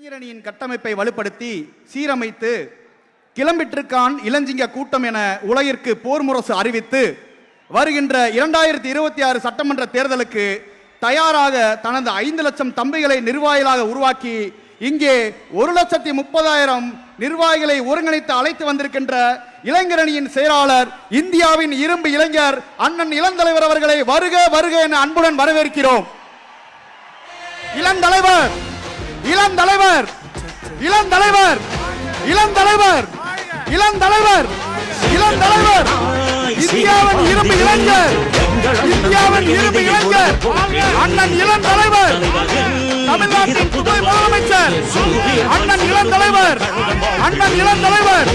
இளைஞரணியின் கட்டமைப்பை வலுப்படுத்தி சீரமைத்து கிளம்பிட்டிருக்கான் இளஞ்சிங்க கூட்டம் என உலகிற்கு போர் முரசு அறிவித்து வருகின்ற 2026 சட்டமன்ற தேர்தலுக்கு தயாராக தனது 5 லட்சம் தம்பிகளை நிர்வாகிகளாக உருவாக்கி இங்கே 1,30,000 நிர்வாகிகளை ஒருங்கிணைத்து அழைத்து வந்திருக்கின்ற இளைஞரணியின் செயலாளர் இந்தியாவின் இரும்பு இளைஞர் அண்ணன் இளந்தலைவர் அவர்களை வருக வருக என அன்புடன் வரவேற்கிறோம். இளந்தலைவர் இளந்தலைவர் இளந்தலைவர் இளந்தலைவர் இளந்தலைவர் இளந்தலைவர் இந்தியாவின் இரும்பு இளைஞர் இந்தியாவின் இரும்பு இளைஞர் அண்ணன் இளந்தலைவர் தமிழ்நாட்டின் துணை முதலமைச்சர் அண்ணன் இளந்தலைவர் அண்ணன் இளந்தலைவர்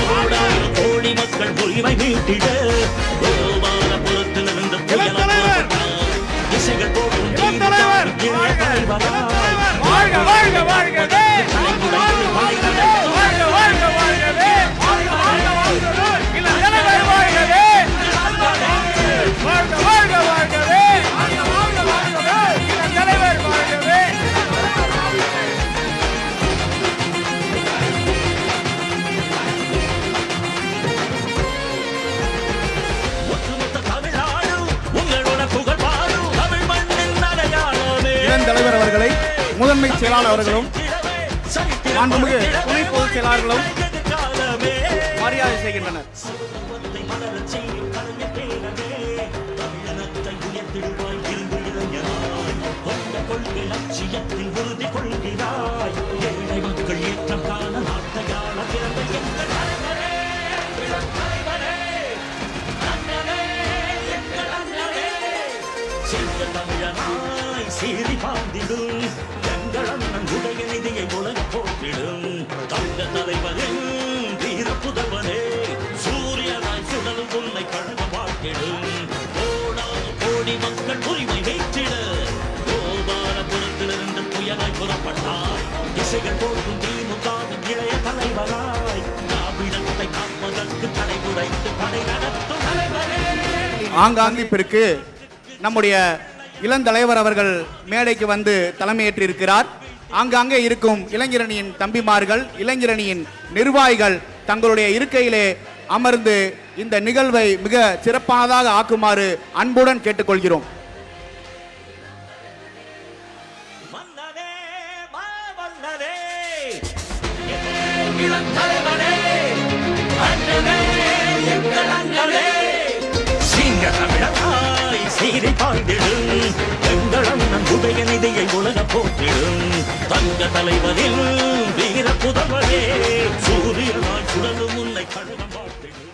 இளந்தலைவர் வாழ்க வாழ்க வாழ்கவே தலைவர் அவர்களை முதன்மை செயலாளர் அவர்களும் மாண்புமிகு துணை பொதுச் செயலாளர்களும் மரியாதை செய்கின்றனர். சீறி பாந்திடும் எங்கள் அண்ணன் உடைய நிதியை உலக போட்டிடும் தங்க தலைவரின் வீர புதவனே சூரியனாய் சுடலும் உன்னை கழக வாழ்த்திடும் கோடி மக்கள் உரிமை வைத்திட கோபாலபுரத்திலிருந்து புயலாய் புறப்பட்டாய் திசைகள் போகும் திமுகவின் இளைய தலைவராய் திராவிடத்தை காப்பதற்கு தலைமுறைத்து படை நடத்தும் தலைவரே. ஆங்காங்கிப்பிற்கு நம்முடைய இளந்தலைவர் அவர்கள் மேடைக்கு வந்து தலைமையேற்றிருக்கிறார். ஆங்காங்கே இருக்கும் இளைஞரணியின் தம்பிமார்கள் இளைஞரணியின் நிர்வாகிகள் தங்களுடைய இருக்கையிலே அமர்ந்து இந்த நிகழ்வை மிக சிறப்பானதாக ஆக்குமாறு அன்புடன் கேட்டுக்கொள்கிறோம். சீரை பாய்ந்திடும் எங்கள் அண்ணன் உடைய நிதியை உலக போட்டிடும் தங்க தலைவரில் வீர புதவரே சூரியனாய் சுடலும் உன்னை கழகம் பார்த்திடும்.